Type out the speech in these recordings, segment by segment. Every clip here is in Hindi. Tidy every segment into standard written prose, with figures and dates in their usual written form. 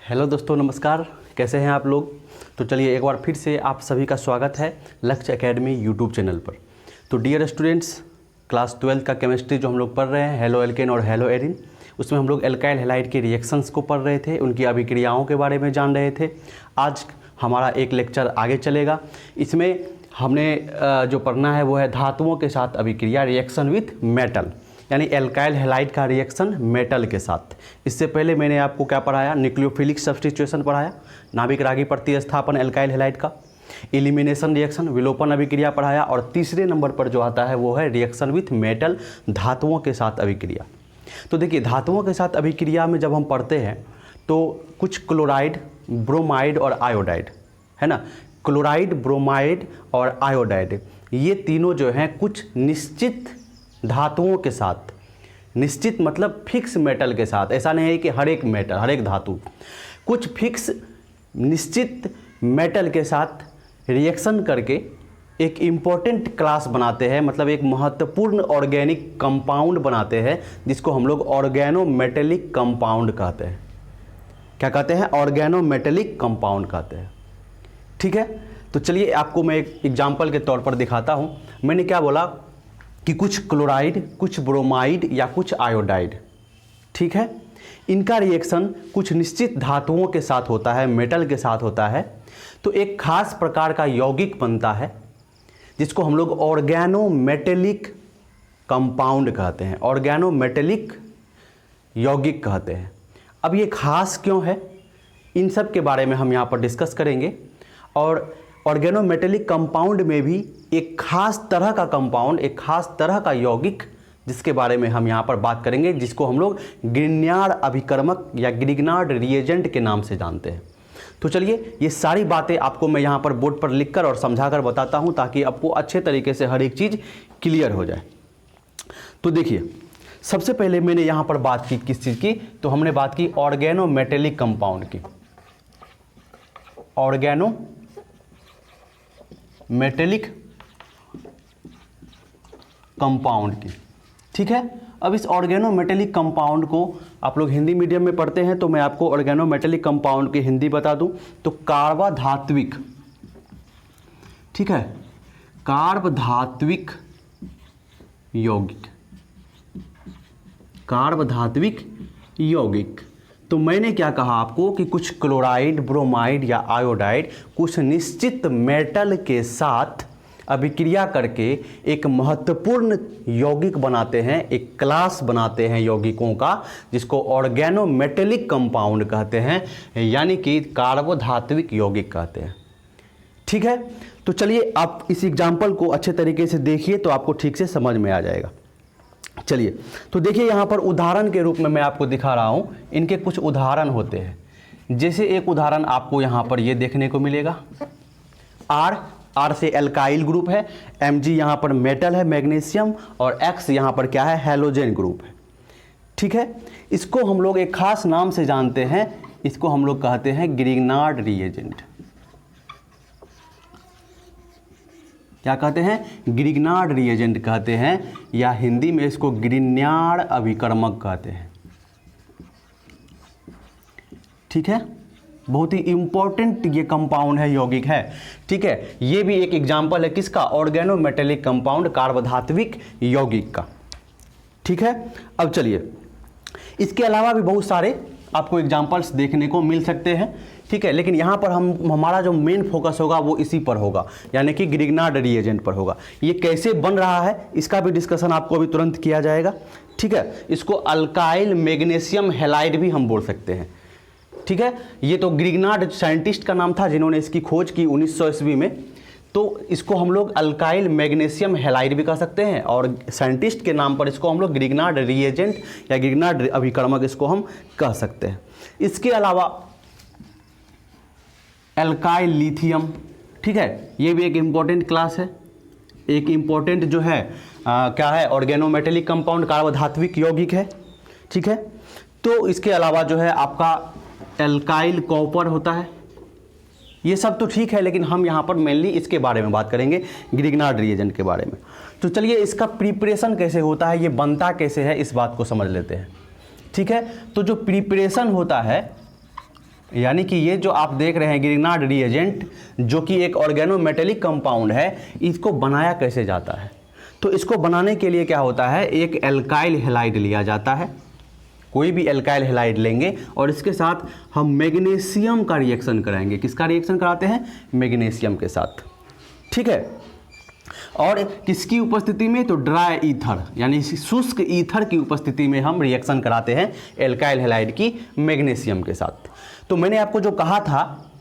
हेलो दोस्तों, नमस्कार। कैसे हैं आप लोग। तो चलिए एक बार फिर से आप सभी का स्वागत है लक्ष्य एकेडमी यूट्यूब चैनल पर। तो डियर स्टूडेंट्स, क्लास 12 का केमिस्ट्री जो हम लोग पढ़ रहे हैं हेलो एल्केन और हेलो एरिन, उसमें हम लोग एल्काइल हैलाइड के रिएक्शंस को पढ़ रहे थे, उनकी अभिक्रियाओं के बारे में जान रहे थे। आज हमारा एक लेक्चर आगे चलेगा। इसमें हमने जो पढ़ना है वो है धातुओं के साथ अभिक्रिया, रिएक्शन विथ मेटल, यानी एल्काइल हैलाइड का रिएक्शन मेटल के साथ। इससे पहले मैंने आपको क्या पढ़ाया, न्यूक्लियोफिलिक सब्स्टिट्यूशन पढ़ाया, नाभिक रागी प्रतिस्थापन एल्काइल हैलाइड का, एलिमिनेशन रिएक्शन विलोपन अभिक्रिया पढ़ाया, और तीसरे नंबर पर जो आता है वो है रिएक्शन विथ मेटल, धातुओं के साथ अभिक्रिया। तो देखिए, धातुओं के साथ अभिक्रिया में जब हम पढ़ते हैं तो कुछ क्लोराइड, ब्रोमाइड और आयोडाइड, है ना। क्लोराइड, ब्रोमाइड और आयोडाइड, ये तीनों जो हैं कुछ निश्चित धातुओं के साथ, निश्चित मतलब फिक्स मेटल के साथ, ऐसा नहीं है कि हर एक मेटल, हर एक धातु, कुछ फिक्स निश्चित मेटल के साथ रिएक्शन करके एक इम्पोर्टेंट क्लास बनाते हैं, मतलब एक महत्वपूर्ण ऑर्गेनिक कंपाउंड बनाते हैं, जिसको हम लोग ऑर्गेनोमेटेलिक कंपाउंड कहते हैं। क्या कहते हैं? ऑर्गेनोमेटेलिक कंपाउंड कहते हैं। ठीक है, तो चलिए आपको मैं एक एग्जाम्पल के तौर पर दिखाता हूँ। मैंने क्या बोला कि कुछ क्लोराइड, कुछ ब्रोमाइड या कुछ आयोडाइड, ठीक है, इनका रिएक्शन कुछ निश्चित धातुओं के साथ होता है, मेटल के साथ होता है, तो एक खास प्रकार का यौगिक बनता है जिसको हम लोग ऑर्गेनोमेटेलिक कंपाउंड कहते हैं, ऑर्गेनोमेटेलिक यौगिक कहते हैं। अब ये खास क्यों है, इन सब के बारे में हम यहाँ पर डिस्कस करेंगे। और ऑर्गेनोमेटेलिक कंपाउंड में भी एक खास तरह का कंपाउंड, एक खास तरह का यौगिक, जिसके बारे में हम यहाँ पर बात करेंगे, जिसको हम लोग ग्रिग्नार्ड अभिकर्मक या ग्रिग्नार्ड रिएजेंट के नाम से जानते हैं। तो चलिए ये सारी बातें आपको मैं यहाँ पर बोर्ड पर लिखकर और समझाकर बताता हूँ, ताकि आपको अच्छे तरीके से हर एक चीज़ क्लियर हो जाए। तो देखिए, सबसे पहले मैंने यहाँ पर बात की किस चीज़ की, तो हमने बात की ऑर्गेनोमेटेलिक कंपाउंड की, ऑर्गेनोमेटेलिक कंपाउंड की। ठीक है, अब इस ऑर्गेनोमेटेलिक कंपाउंड को आप लोग हिंदी मीडियम में पढ़ते हैं, तो मैं आपको ऑर्गेनोमेटेलिक कंपाउंड की हिंदी बता दूं तो कार्बधात्विक, ठीक है, कार्बधात्विक यौगिक, कार्बधात्विक यौगिक। तो मैंने क्या कहा आपको कि कुछ क्लोराइड, ब्रोमाइड या आयोडाइड कुछ निश्चित मेटल के साथ अभिक्रिया करके एक महत्वपूर्ण यौगिक बनाते हैं, एक क्लास बनाते हैं यौगिकों का, जिसको ऑर्गेनोमेटेलिक कंपाउंड कहते हैं, यानी कि कार्बोधात्विक यौगिक कहते हैं। ठीक है, तो चलिए आप इस एग्जाम्पल को अच्छे तरीके से देखिए तो आपको ठीक से समझ में आ जाएगा। चलिए, तो देखिए यहाँ पर उदाहरण के रूप में मैं आपको दिखा रहा हूँ, इनके कुछ उदाहरण होते हैं। जैसे एक उदाहरण आपको यहाँ पर ये देखने को मिलेगा, आर से एल्काइल ग्रुप है, Mg यहाँ पर मेटल है, मैग्नीशियम, और X यहाँ पर क्या है, हैलोजन ग्रुप है। ठीक है, इसको हम लोग एक खास नाम से जानते हैं, इसको हम लोग कहते हैं ग्रिग्नार्ड रिएजेंट। क्या कहते हैं? ग्रिग्नार्ड रिएजेंट कहते हैं, या हिंदी में इसको ग्रिग्नार्ड अभिकर्मक कहते हैं। ठीक है, बहुत ही इंपॉर्टेंट ये कंपाउंड है, यौगिक है। ठीक है, ये भी एक एग्जाम्पल है किसका? ऑर्गेनोमेटेलिक कंपाउंड, कार्बोधात्विक यौगिक का। ठीक है, अब चलिए, इसके अलावा भी बहुत सारे आपको एग्जाम्पल्स देखने को मिल सकते हैं। ठीक है, लेकिन यहाँ पर हमारा जो मेन फोकस होगा वो इसी पर होगा, यानी कि ग्रिग्नार्ड रिएजेंट पर होगा। ये कैसे बन रहा है इसका भी डिस्कशन आपको अभी तुरंत किया जाएगा। ठीक है, इसको अल्काइल मैग्नीशियम हैलाइड भी हम बोल सकते हैं। ठीक है, ये तो ग्रिग्नार्ड साइंटिस्ट का नाम था जिन्होंने इसकी खोज की 1900 ईस्वी में, तो इसको हम लोग अल्काइल मैग्नीशियम हैलाइड भी कह सकते हैं, और साइंटिस्ट के नाम पर इसको हम लोग ग्रिग्नार्ड रिएजेंट या ग्रिग्नार्ड अभिकर्मक इसको हम कह सकते हैं। इसके अलावा एल्काइल लिथियम, ठीक है, ये भी एक इम्पॉर्टेंट क्लास है, एक इम्पॉर्टेंट जो है क्या है, ऑर्गेनोमेटेलिक कंपाउंड, कार्बोधात्विक यौगिक है। ठीक है, तो इसके अलावा जो है आपका एल्काइल कॉपर होता है। ये सब तो ठीक है, लेकिन हम यहाँ पर मेनली इसके बारे में बात करेंगे, ग्रिग्नार्ड रिएजेंट के बारे में। तो चलिए इसका प्रिपरेशन कैसे होता है, ये बनता कैसे है, इस बात को समझ लेते हैं। ठीक है, तो जो प्रिपरेशन होता है यानी कि ये जो आप देख रहे हैं ग्रिग्नार्ड रिएजेंट, जो कि एक ऑर्गेनोमेटेलिक कंपाउंड है, इसको बनाया कैसे जाता है? तो इसको बनाने के लिए क्या होता है, एक एल्काइल हैलाइड लिया जाता है, कोई भी एल्काइल हैलाइड लेंगे और इसके साथ हम मैग्नीशियम का रिएक्शन कराएंगे। किसका रिएक्शन कराते हैं? मैग्नीशियम के साथ, ठीक है। और किसकी उपस्थिति में? तो ड्राई ईथर यानी शुष्क ईथर की उपस्थिति में हम रिएक्शन कराते हैं एल्काइल हैलाइड की मैग्नीशियम के साथ। तो मैंने आपको जो कहा था,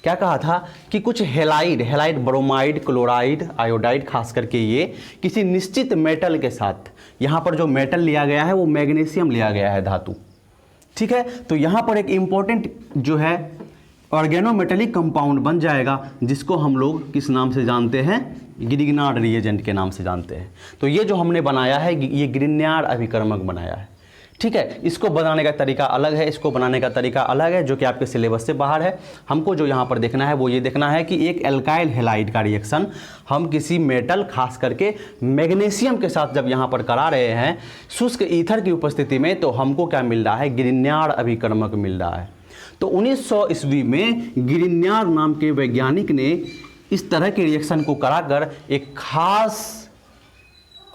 क्या कहा था कि कुछ हैलाइड ब्रोमाइड, क्लोराइड, आयोडाइड, खास करके ये किसी निश्चित मेटल के साथ, यहाँ पर जो मेटल लिया गया है वो मैग्नीशियम लिया गया है, धातु, ठीक है। तो यहाँ पर एक इम्पॉर्टेंट जो है ऑर्गेनोमेटेलिक कंपाउंड बन जाएगा, जिसको हम लोग किस नाम से जानते हैं? ग्रिग्नार्ड रिएजेंट के नाम से जानते हैं। तो ये जो हमने बनाया है, ये ग्रिग्नार्ड अभिकर्मक बनाया है, ठीक है। इसको बनाने का तरीका अलग है, इसको बनाने का तरीका अलग है, जो कि आपके सिलेबस से बाहर है। हमको जो यहाँ पर देखना है वो ये देखना है कि एक एल्काइल हैलाइड का रिएक्शन हम किसी मेटल, खास करके मैग्नीशियम के साथ जब यहाँ पर करा रहे हैं शुष्क ईथर की उपस्थिति में, तो हमको क्या मिल रहा है? ग्रिग्नार्ड अभिकर्मक मिल रहा है। तो 1900 ईस्वी में ग्रिग्नार्ड नाम के वैज्ञानिक ने इस तरह के रिएक्शन को कराकर एक खास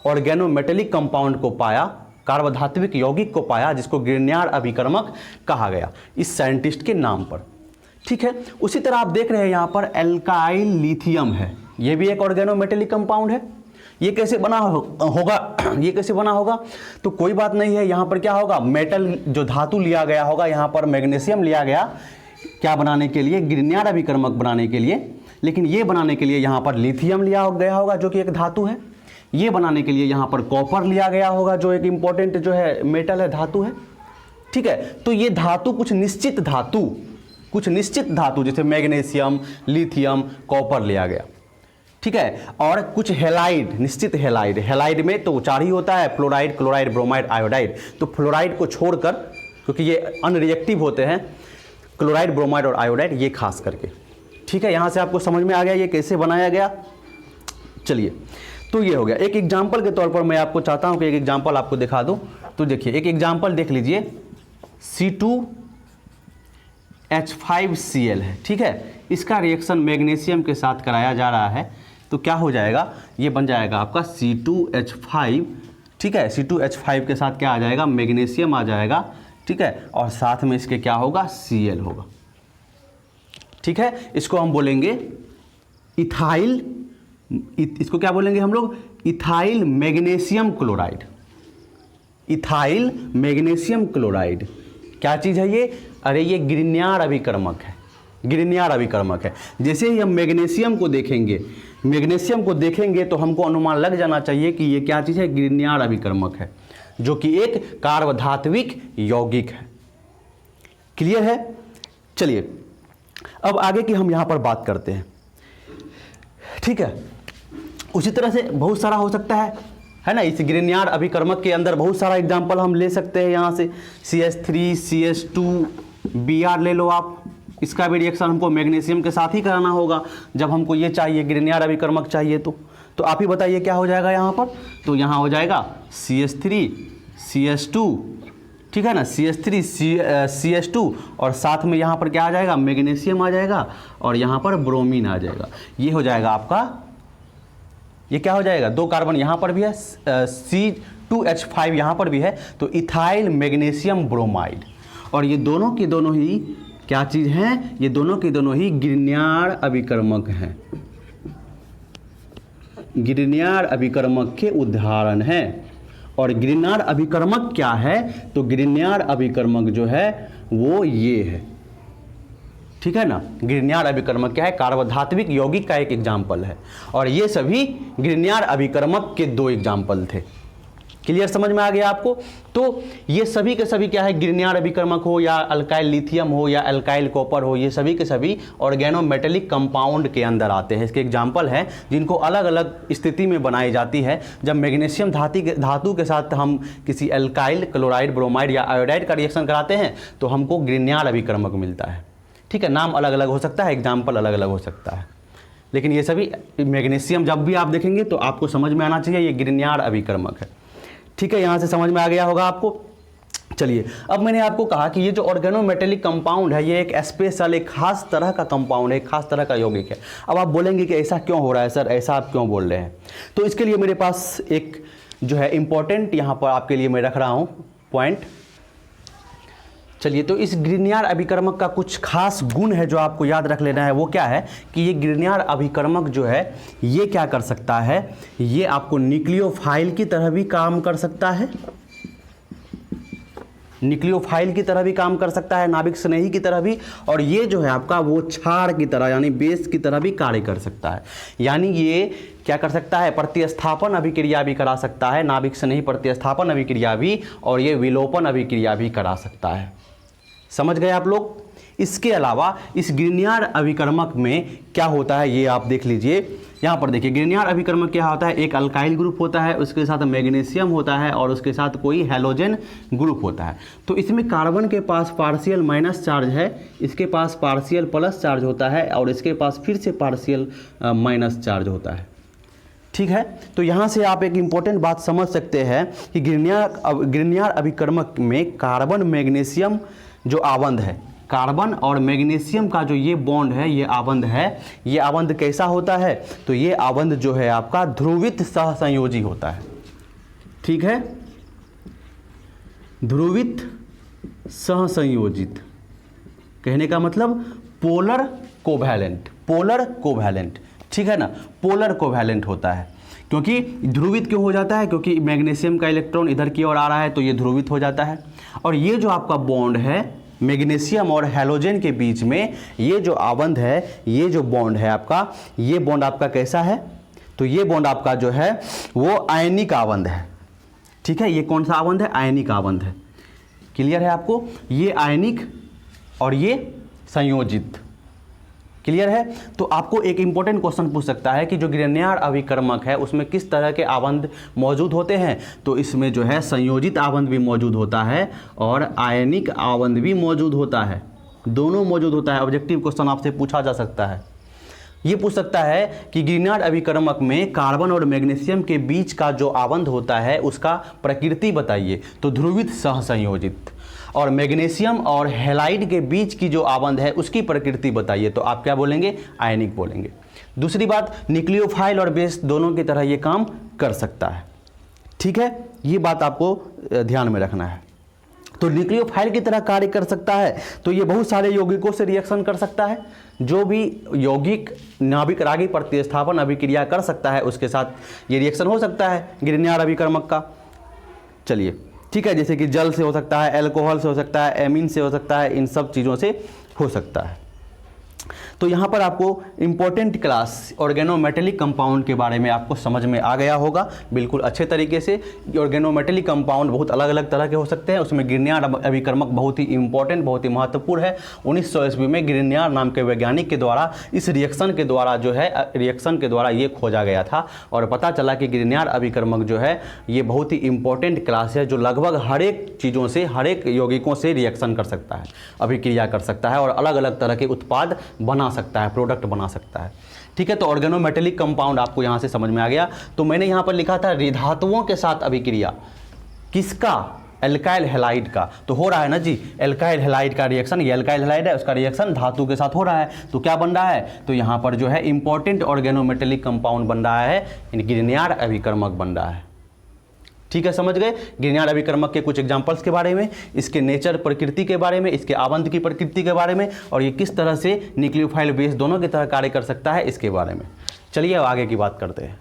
ऑर्गेनोमेटेलिक कंपाउंड को पाया, कार्बधात्विक यौगिक को पाया, जिसको ग्रिग्नार्ड अभिकर्मक कहा गया इस साइंटिस्ट के नाम पर, ठीक है। उसी तरह आप देख रहे हैं यहाँ पर एल्काइल लिथियम है, ये भी एक ऑर्गेनोमेटेलिक कंपाउंड है। ये कैसे बना होगा? ये कैसे बना होगा? तो कोई बात नहीं है, यहाँ पर क्या होगा? मेटल जो धातु लिया गया होगा, यहाँ पर मैग्नीशियम लिया गया, क्या बनाने के लिए? ग्रिग्नार्ड अभिकर्मक बनाने के लिए। लेकिन ये बनाने के लिए यहाँ पर लिथियम लिया गया होगा, जो कि एक धातु है। ये बनाने के लिए यहाँ पर कॉपर लिया गया होगा, जो एक इंपॉर्टेंट जो है मेटल है, धातु है, ठीक है। तो ये धातु कुछ निश्चित धातु जैसे मैग्नीशियम, लिथियम, कॉपर लिया गया, ठीक है। और कुछ हैलाइड, निश्चित हैलाइड में तो 4 ही होता है, फ्लोराइड, क्लोराइड, ब्रोमाइड, आयोडाइड। तो फ्लोराइड को छोड़कर, क्योंकि ये अनरिएक्टिव होते हैं, क्लोराइड, ब्रोमाइड और आयोडाइड, ये खास करके, ठीक है। यहाँ से आपको समझ में आ गया ये कैसे बनाया गया। चलिए, तो ये हो गया। एक एग्जाम्पल के तौर पर मैं आपको चाहता हूँ कि एक एग्जाम्पल आपको दिखा दूँ। तो देखिए, एक एग्जाम्पल देख लीजिए, C2H5Cl है, ठीक है। इसका रिएक्शन मैग्नीशियम के साथ कराया जा रहा है, तो क्या हो जाएगा? ये बन जाएगा आपका C2H5, ठीक है। C2H5 के साथ क्या आ जाएगा? मैग्नीशियम आ जाएगा, ठीक है। और साथ में इसके क्या होगा? Cl होगा, ठीक है। इसको हम बोलेंगे इथाइल, इसको क्या बोलेंगे हम लोग? Ethyl magnesium chloride. Ethyl magnesium chloride क्या चीज़ है ये? अरे ये ग्रिग्नार्ड अभिकर्मक है, ग्रिग्नार्ड अभिकर्मक है। जैसे ही हम मैग्नीशियम को देखेंगे तो हमको अनुमान लग जाना चाहिए कि ये क्या चीज़ है? ग्रिग्नार्ड अभिकर्मक है, जो कि एक कार्बधात्विक यौगिक है। क्लियर है? चलिए, अब आगे की हम यहाँ पर बात करते हैं, ठीक है। उसी तरह से बहुत सारा हो सकता है ना। इस ग्रिग्नार्ड अभिकर्मक के अंदर बहुत सारा एग्जाम्पल हम ले सकते हैं। यहाँ से CH3, CH2, Br ले लो आप। इसका भी रिएक्शन हमको मैग्नीशियम के साथ ही कराना होगा जब हमको ये चाहिए, ग्रिग्नार्ड अभिकर्मक चाहिए। तो आप ही बताइए क्या हो जाएगा यहाँ पर? तो यहाँ हो जाएगा CH3, CH2, ठीक है ना, CH3, CH2 और साथ में यहाँ पर क्या आ जाएगा? मैग्नीशियम आ जाएगा और यहाँ पर ब्रोमीन आ जाएगा। ये हो जाएगा आपका, ये क्या हो जाएगा? 2 कार्बन यहाँ पर भी है, C2H5 यहाँ पर भी है, तो इथाइल मैग्नीशियम ब्रोमाइड। और ये दोनों की दोनों ही क्या चीज़ हैं? ये दोनों की दोनों ही ग्रिग्नार्ड अभिकर्मक हैं, ग्रिग्नार्ड अभिकर्मक के उदाहरण हैं। और ग्रिग्नार्ड अभिकर्मक क्या है? तो ग्रिग्नार्ड अभिकर्मक जो है वो ये है, ठीक है ना। ग्रिग्नार्ड अभिकर्मक क्या है? कार्बधात्विक यौगिक का एक एग्जाम्पल है। और ये सभी ग्रिग्नार्ड अभिकर्मक के 2 एग्जाम्पल थे। क्लियर, समझ में आ गया आपको? तो ये सभी के सभी क्या है? ग्रिग्नार्ड अभिकर्मक हो या अल्काइल लिथियम हो या अल्काइल कॉपर हो, ये सभी के सभी ऑर्गेनोमेटेलिक कंपाउंड के अंदर आते हैं। इसके एग्जाम्पल हैं जिनको अलग अलग स्थिति में बनाई जाती है। जब मैग्नीशियम धातु के साथ हम किसी अल्काइल, क्लोराइड, ब्रोमाइड या आयोडाइड का रिएक्शन कराते हैं तो हमको ग्रिग्नार्ड अभिकर्मक मिलता है, ठीक है। नाम अलग अलग हो सकता है, एग्जाम्पल अलग अलग हो सकता है, लेकिन ये सभी मैग्नीशियम जब भी आप देखेंगे तो आपको समझ में आना चाहिए ये ग्रिग्नार्ड अभिकर्मक है, ठीक है। यहाँ से समझ में आ गया होगा आपको। चलिए, अब मैंने आपको कहा कि ये जो ऑर्गेनोमेटेलिक कंपाउंड है ये एक स्पेशल, एक खास तरह का कंपाउंड है, एक खास तरह का यौगिक है। अब आप बोलेंगे कि ऐसा क्यों हो रहा है सर, ऐसा आप क्यों बोल रहे हैं? तो इसके लिए मेरे पास एक जो है इंपॉर्टेंट यहाँ पर आपके लिए मैं रख रहा हूँ पॉइंट। चलिए, तो इस ग्रिग्नियार अभिकर्मक का कुछ खास गुण है जो आपको याद रख लेना है। वो क्या है कि ये ग्रिग्नियार अभिकर्मक जो है ये क्या कर सकता है, ये आपको न्यूक्लियोफाइल की तरह भी काम कर सकता है, न्यूक्लियोफाइल की तरह भी काम कर सकता है, नाभिक स्नेही की तरह भी, और ये जो है आपका वो क्षार की तरह यानी बेस की तरह भी कार्य कर सकता है। यानी ये क्या कर सकता है, प्रतिस्थापन अभिक्रिया भी करा सकता है, नाभिक स्नेही प्रतिस्थापन अभिक्रिया भी, और ये विलोपन अभिक्रिया भी करा सकता है। समझ गए आप लोग? इसके अलावा इस ग्रिग्नियार अभिकर्मक में क्या होता है ये आप देख लीजिए। यहाँ पर देखिए, ग्रिग्नियार अभिकर्मक क्या होता है, एक अल्काइल ग्रुप होता है, उसके साथ मैग्नीशियम होता है और उसके साथ कोई हैलोजन ग्रुप होता है। तो इसमें कार्बन के पास पार्शियल माइनस चार्ज है, इसके पास पार्शियल प्लस चार्ज होता है और इसके पास फिर से पार्शियल माइनस चार्ज होता है। ठीक है, तो यहाँ से आप एक इम्पॉर्टेंट बात समझ सकते हैं कि ग्रिग्नियार अभिकर्मक में कार्बन मैग्नीशियम जो आबंध है, कार्बन और मैग्नीशियम का जो ये बॉन्ड है, ये आबंध है, ये आबंध कैसा होता है, तो ये आबंध जो है आपका ध्रुवित सहसंयोजी होता है। ठीक है, ध्रुवित सहसंयोजित कहने का मतलब पोलर कोवैलेंट, पोलर कोवैलेंट, ठीक है ना, पोलर कोवैलेंट होता है। क्योंकि ध्रुवित क्यों हो जाता है, क्योंकि मैग्नीशियम का इलेक्ट्रॉन इधर की ओर आ रहा है तो ये ध्रुवित हो जाता है। और ये जो आपका बॉन्ड है मैग्नीशियम और हैलोजन के बीच में, ये जो आबंध है, ये जो बॉन्ड है आपका, ये बॉन्ड आपका कैसा है, तो ये बॉन्ड आपका जो है वो आयनिक आबंध है। ठीक है, ये कौन सा आबंध है, आयनिक आबंध है। क्लियर है आपको? ये आयनिक और ये संयोजित। क्लियर है? तो आपको एक इंपॉर्टेंट क्वेश्चन पूछ सकता है कि जो ग्रिग्नियार अभिकर्मक है उसमें किस तरह के आबंध मौजूद होते हैं, तो इसमें जो है संयोजित आबंध भी मौजूद होता है और आयनिक आबंध भी मौजूद होता है, दोनों मौजूद होता है। ऑब्जेक्टिव क्वेश्चन आपसे पूछा जा सकता है, ये पूछ सकता है कि ग्रिग्नियार अभिकर्मक में कार्बन और मैग्नीशियम के बीच का जो आबंध होता है उसका प्रकृति बताइए, तो ध्रुवित सहसंयोजित। और मैग्नीशियम और हैलाइड के बीच की जो आबंध है उसकी प्रकृति बताइए, तो आप क्या बोलेंगे, आयनिक बोलेंगे। दूसरी बात, न्यूक्लियोफाइल और बेस दोनों की तरह ये काम कर सकता है। ठीक है, ये बात आपको ध्यान में रखना है। तो न्यूक्लियोफाइल की तरह कार्य कर सकता है, तो ये बहुत सारे यौगिकों से रिएक्शन कर सकता है। जो भी यौगिक नाभिक रागी प्रतिस्थापन अभिक्रिया कर सकता है उसके साथ ये रिएक्शन हो सकता है ग्रिग्नियार अभिकर्मक का। चलिए, ठीक है, जैसे कि जल से हो सकता है, अल्कोहल से हो सकता है, एमीन से हो सकता है, इन सब चीज़ों से हो सकता है। तो यहाँ पर आपको इंपॉर्टेंट क्लास ऑर्गेनोमेटेलिक कंपाउंड के बारे में आपको समझ में आ गया होगा बिल्कुल अच्छे तरीके से। ऑर्गेनोमेटेलिक कंपाउंड बहुत अलग अलग तरह के हो सकते हैं, उसमें ग्रिग्नियार अभिकर्मक बहुत ही इंपॉर्टेंट, बहुत ही महत्वपूर्ण है। 1900 ईस्वी में ग्रिग्नियार नाम के वैज्ञानिक के द्वारा इस रिएक्शन के द्वारा जो है रिएक्शन के द्वारा ये खोजा गया था और पता चला कि ग्रिग्नियार अभिकर्मक जो है ये बहुत ही इंपॉर्टेंट क्लास है जो लगभग हर एक चीज़ों से, हर एक यौगिकों से रिएक्शन कर सकता है, अभिक्रिया कर सकता है और अलग अलग तरह के उत्पाद बना सकता है, प्रोडक्ट बना सकता है। ठीक है, तो ऑर्गेनोमेटेलिक कंपाउंड आपको यहाँ से समझ में आ गया। तो मैंने यहाँ पर लिखा था धातुओं के साथ अभिक्रिया, किसका, एल्काइल हैलाइड का। तो हो रहा है ना जी, एल्काइल हैलाइड का रिएक्शन, ये एल्काइल हैलाइड है, उसका रिएक्शन धातु के साथ हो रहा है। तो क्या बन रहा है, तो यहाँ पर जो है इंपॉर्टेंट ऑर्गेनोमेटेलिक कंपाउंड बन रहा है, ग्रिग्नियार अभिकर्मक बन रहा है। ठीक है, समझ गए ग्रिग्नियार अभिकर्मक के कुछ एग्जांपल्स के बारे में, इसके नेचर प्रकृति के बारे में, इसके आबंध की प्रकृति के बारे में, और ये किस तरह से न्यूक्लियोफाइल बेस दोनों की तरह कार्य कर सकता है इसके बारे में। चलिए अब आगे की बात करते हैं।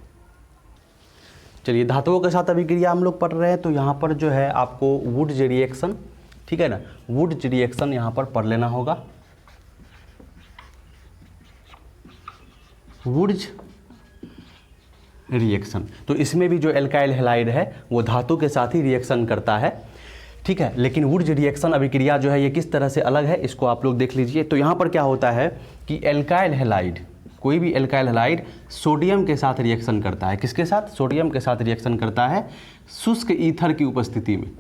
चलिए, धातुओं के साथ अभिक्रिया हम लोग पढ़ रहे हैं, तो यहाँ पर जो है आपको वुड्स रिएक्शन, ठीक है ना, वुड्स रिएक्शन यहाँ पर पढ़ लेना होगा। वुड्स रिएक्शन, तो इसमें भी जो एल्काइल हैलाइड है वो धातु के साथ ही रिएक्शन करता है। ठीक है, लेकिन वुड्स रिएक्शन अभिक्रिया जो है ये किस तरह से अलग है इसको आप लोग देख लीजिए। तो यहाँ पर क्या होता है कि एल्काइल हैलाइड, कोई भी एल्काइल हैलाइड सोडियम के साथ रिएक्शन करता है। किसके साथ, सोडियम के साथ रिएक्शन करता है शुष्क ईथर की उपस्थिति में।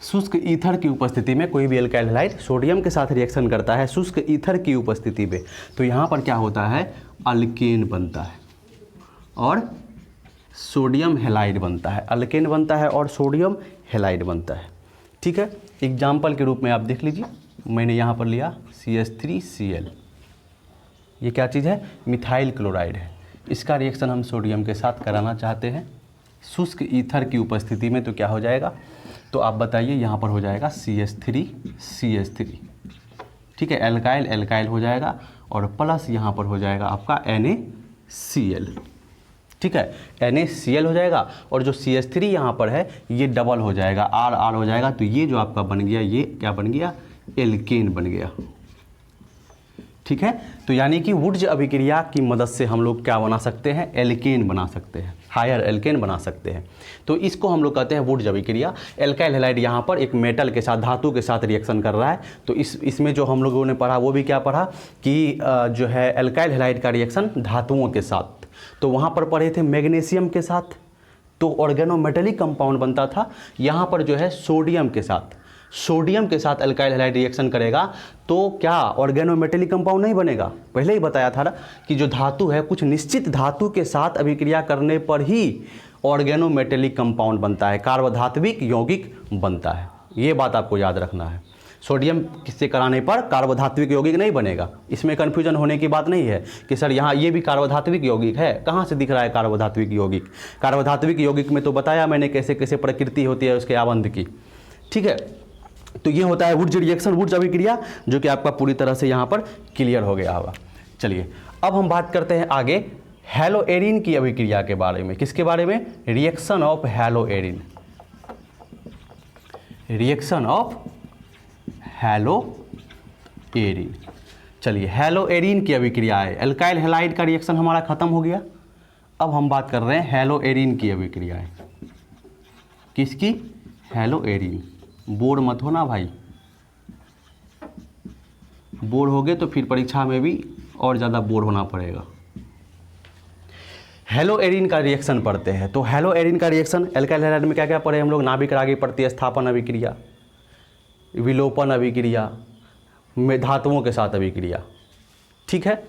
शुष्क ईथर की उपस्थिति में कोई भी एल्काइल हैलाइड सोडियम के साथ रिएक्शन करता है शुष्क ईथर की उपस्थिति में। तो यहाँ पर क्या होता है, अल्केन बनता है और सोडियम हेलाइड बनता है, अल्केन बनता है और सोडियम हेलाइड बनता है। ठीक है, एग्जाम्पल के रूप में आप देख लीजिए, मैंने यहाँ पर लिया CH3Cl, ये क्या चीज़ है, मिथाइल क्लोराइड है। इसका रिएक्शन हम सोडियम के साथ कराना चाहते हैं शुष्क ईथर की उपस्थिति में, तो क्या हो जाएगा, तो आप बताइए, यहाँ पर हो जाएगा CH3CH3, ठीक है, एल्काइल एल्काइल हो जाएगा और प्लस यहाँ पर हो जाएगा आपका NaCl, ठीक है, NaCl हो जाएगा और जो CH3 यहाँ पर है ये डबल हो जाएगा, R हो जाएगा, तो ये जो आपका बन गया, ये क्या बन गया, एल्केन बन गया। ठीक है, तो यानी कि वुड्स अभिक्रिया की मदद से हम लोग क्या बना सकते हैं, एल्केन बना सकते हैं, हायर एल्केन बना सकते हैं। तो इसको हम लोग कहते हैं वुड्स अभिक्रिया। एल्काइल हैलाइड यहाँ पर एक मेटल के साथ, धातु के साथ रिएक्शन कर रहा है। तो इसमें जो हम लोगों ने पढ़ा वो भी क्या पढ़ा कि जो है एल्काइल हैलाइड का रिएक्शन धातुओं के साथ, तो वहाँ पर पढ़े थे मैग्नीशियम के साथ, तो ऑर्गेनोमेटेलिक कंपाउंड बनता था। यहाँ पर जो है सोडियम के साथ, सोडियम के साथ एल्काइल हैलाइड रिएक्शन करेगा तो क्या ऑर्गेनोमेटेलिक कंपाउंड नहीं बनेगा। पहले ही बताया था ना कि जो धातु है कुछ निश्चित धातु के साथ अभिक्रिया करने पर ही ऑर्गेनोमेटेलिक कंपाउंड बनता है, कार्बोधात्विक यौगिक बनता है। ये बात आपको याद रखना है। सोडियम से कराने पर कार्बोधात्विक यौगिक नहीं बनेगा, इसमें कन्फ्यूजन होने की बात नहीं है कि सर यहाँ ये भी कार्बोधात्विक यौगिक है, कहाँ से दिख रहा है कार्बोधात्विक यौगिक। कार्बोधात्विक यौगिक में तो बताया मैंने कैसे कैसे प्रकृति होती है उसके आबंध की। ठीक है, तो ये होता है वुड्स रिएक्शन, वुड्स अभिक्रिया, जो कि आपका पूरी तरह से यहाँ पर क्लियर हो गया होगा। चलिए अब हम बात करते हैं आगे हैलोएरिन की अभिक्रिया के बारे में। किसके बारे में, रिएक्शन ऑफ हैलोएरिन, रिएक्शन ऑफ हैलोएरिन। चलिए हैलोएरिन की अभिक्रिया है, एल्काइल हैलाइड का रिएक्शन हमारा खत्म हो गया। अब हम बात कर रहे हैं हैलोएरिन की अभिक्रिया है। किसकी, हैलोएरिन। बोर मत हो ना भाई, बोर हो गए तो फिर परीक्षा में भी और ज़्यादा बोर होना पड़ेगा। हैलोएरिन का रिएक्शन पढ़ते हैं। तो हैलोएरिन का रिएक्शन एल्काइल हैलाइड में क्या क्या पढ़े हम लोग, नाभिक रागी प्रतिस्थापन अभिक्रिया, विलोपन अभिक्रिया, में धातुओं के साथ अभिक्रिया। ठीक है,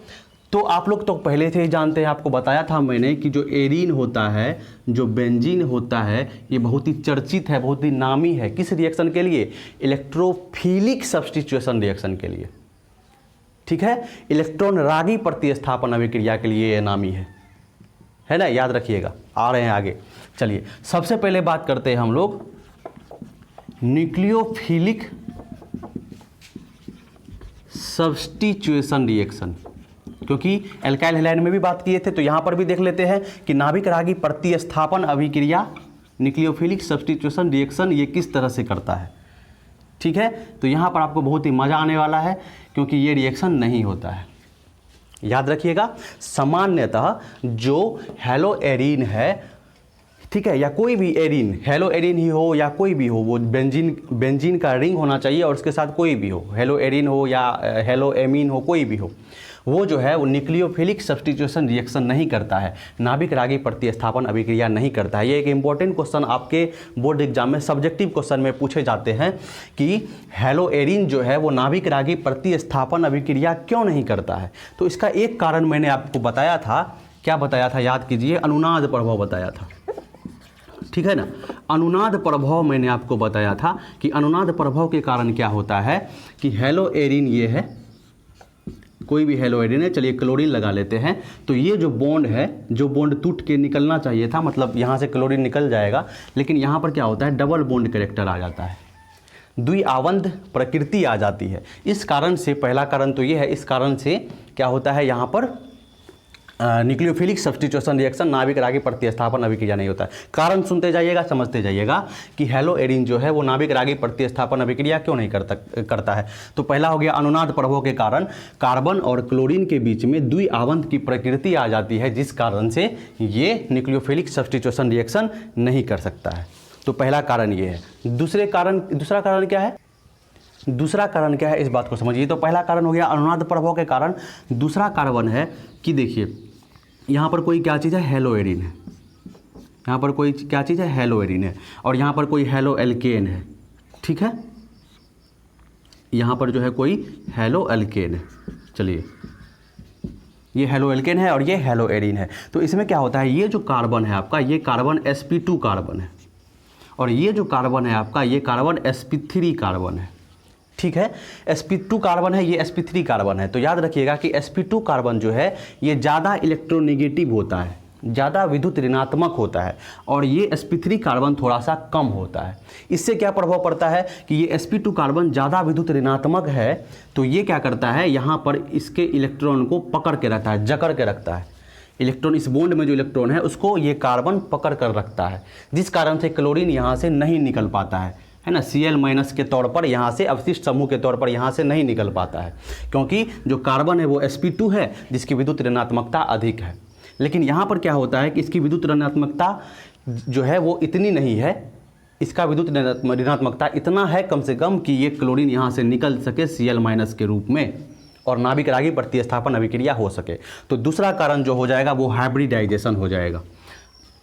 तो आप लोग तो पहले से ही जानते हैं, आपको बताया था मैंने कि जो एरिन होता है, जो बेंजीन होता है, ये बहुत ही चर्चित है, बहुत ही नामी है। किस रिएक्शन के लिए, इलेक्ट्रोफिलिक सब्स्टिट्यूशन रिएक्शन के लिए। ठीक है, इलेक्ट्रॉन रागी प्रतिस्थापन अभिक्रिया के लिए ये नामी है ना, याद रखिएगा। आ रहे हैं आगे। चलिए सबसे पहले बात करते हैं हम लोग न्यूक्लियोफिलिक सब्स्टिट्यूशन रिएक्शन, क्योंकि एल्काइल हैलाइड में भी बात किए थे, तो यहाँ पर भी देख लेते हैं कि नाभिक रागी प्रतिस्थापन अभिक्रिया, न्यूक्लियोफिलिक सब्स्टिट्यूशन रिएक्शन, ये किस तरह से करता है। ठीक है, तो यहाँ पर आपको बहुत ही मज़ा आने वाला है, क्योंकि ये रिएक्शन नहीं होता है। याद रखिएगा, सामान्यतः जो हैलोएरिन है, ठीक है, या कोई भी एरिन, हैलोएरिन ही हो या कोई भी हो, वो बेंजीन का रिंग होना चाहिए और उसके साथ कोई भी हो, हैलोएरिन हो या हैलोएमीन हो, कोई भी हो, वो जो है वो न्यूक्लियोफिलिक सब्स्टिट्यूशन रिएक्शन नहीं करता है, नाभिक रागी प्रतिस्थापन अभिक्रिया नहीं करता है। ये एक इंपॉर्टेंट क्वेश्चन आपके बोर्ड एग्जाम में सब्जेक्टिव क्वेश्चन में पूछे जाते हैं कि हैलोएरिन जो है वो नाभिक रागी प्रतिस्थापन अभिक्रिया क्यों नहीं करता है। तो इसका एक कारण मैंने आपको बताया था, क्या बताया था, याद कीजिए, अनुनाद प्रभाव बताया था। ठीक है ना, अनुनाद प्रभाव मैंने आपको बताया था कि अनुनाद प्रभाव के कारण क्या होता है कि हैलोएरिन ये है, कोई भी हैलोएरिन है, चलिए क्लोरीन लगा लेते हैं, तो ये जो बॉन्ड है, जो बॉन्ड टूट के निकलना चाहिए था, मतलब यहाँ से क्लोरीन निकल जाएगा, लेकिन यहाँ पर क्या होता है, डबल बॉन्ड कैरेक्टर आ जाता है, द्विआबंध प्रकृति आ जाती है। इस कारण से, पहला कारण तो ये है, इस कारण से क्या होता है, यहाँ पर न्यूक्लियोफिलिक सब्स्टिट्यूशन रिएक्शन, नाभिक रागी प्रतिस्थापन अभिक्रिया नहीं होता है। कारण सुनते जाइएगा, समझते जाइएगा कि हैलोएरिन जो है वो नाभिक रागी प्रतिस्थापन अभिक्रिया क्यों नहीं करता है। तो पहला हो गया अनुनाद प्रभाव के कारण कार्बन और क्लोरीन के बीच में द्विआबंध की प्रकृति आ जाती है, जिस कारण से ये न्यूक्लियोफिलिक सब्स्टिट्यूशन रिएक्शन नहीं कर सकता है। तो पहला कारण ये है। दूसरा कारण क्या है, दूसरा कारण क्या है, इस बात को समझिए। तो पहला कारण हो गया अनुनाद प्रभाव के कारण। दूसरा कारण है कि देखिए यहाँ पर कोई क्या चीज़ है, हैलोएरिन है, यहाँ पर कोई क्या चीज़ है, हैलोएरिन है, और यहाँ पर कोई हैलोएल्केन है। ठीक है, यहाँ पर जो है कोई हैलोएल्केन है। चलिए ये हेलो एल्केन है और ये हेलो एरिन है। तो इसमें क्या होता है, ये जो कार्बन है आपका, ये कार्बन sp2 कार्बन है और ये जो कार्बन है आपका, ये कार्बन sp3 कार्बन है। ठीक है, sp2 कार्बन है, ये sp3 कार्बन है। तो याद रखिएगा कि sp2 कार्बन जो है ये ज़्यादा इलेक्ट्रोनेगेटिव होता है, ज़्यादा विद्युत ऋणात्मक होता है और ये sp3 कार्बन थोड़ा सा कम होता है। इससे क्या प्रभाव पड़ता है कि ये sp2 कार्बन ज़्यादा विद्युत ऋणात्मक है, तो ये क्या करता है, यहाँ पर इसके इलेक्ट्रॉन को पकड़ के रखता है, जकड़ के रखता है। इलेक्ट्रॉन, इस बॉन्ड में जो इलेक्ट्रॉन है उसको ये कार्बन पकड़ कर रखता है, जिस कारण से क्लोरीन यहाँ से नहीं निकल पाता है ना, Cl- के तौर पर यहाँ से अवशिष्ट समूह के तौर पर यहाँ से नहीं निकल पाता है, क्योंकि जो कार्बन है वो sp2 है जिसकी विद्युत ऋणात्मकता अधिक है। लेकिन यहाँ पर क्या होता है कि इसकी विद्युत ऋणात्मकता जो है वो इतनी नहीं है, इसका विद्युत ऋणात्मकता इतना है कम से कम कि ये क्लोरीन यहाँ से निकल सके Cl- के रूप में और नाभिक रागी प्रतिस्थापन अभिक्रिया हो सके। तो दूसरा कारण जो हो जाएगा वो हाइब्रिडाइजेशन हो जाएगा।